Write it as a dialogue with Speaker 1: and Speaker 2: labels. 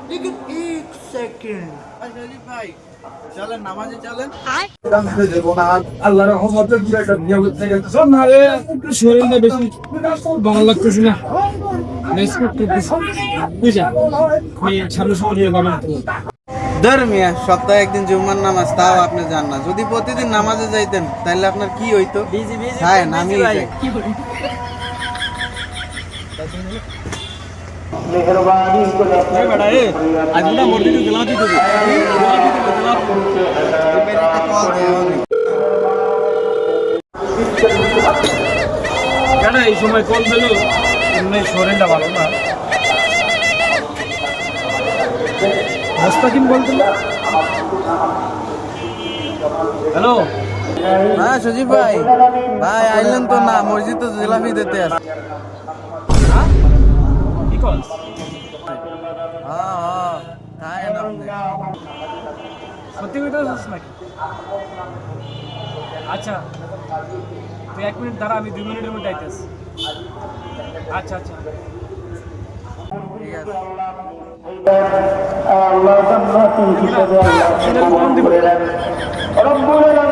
Speaker 1: लेकिन एक सेकंड भाई चलें नामाजे चलें
Speaker 2: আল্লাহর রহমতে পুরো একটা নিয়ম থেকে গেছে না রে একটু শরীরটা বেশি ভালো লাগতেছে না নেক্সট করতেছি বুঝা আমি সামনে সময় নিয়ে যাবেন
Speaker 1: ধর্মিয়া সপ্তাহে একদিন জুম্মার নামাজ তাও আপনি যান না যদি প্রতিদিন নামাজে যাইতেন তাহলে আপনার কি হইতো হ্যাঁ নামি যাই
Speaker 2: মেহেরবানি করে বেটা এ আজ না মর্দি তো জলাতি দেবে কেন এই সময় কল দিল এমনি শরীরটা ভালো না মুস্তাকিম বলছিল হ্যালো
Speaker 1: হ্যাঁ সজীব ভাই ভাই আইলেন তো না মসজিদ তো জিলাপি দিতে আছে
Speaker 2: কি কল
Speaker 1: হ্যাঁ হ্যাঁ খায় না
Speaker 2: সত্যি কথা বলছিস নাকি আচ্ছা তুই 1 মিনিট দাঁড়া আমি 2 মিনিটের মধ্যে আইতেছি আচ্ছা আচ্ছা
Speaker 1: ঠিক আছে
Speaker 3: আল্লাহ জান্নাতুল হিসাবে আল্লাহ রব্বুল আলামিন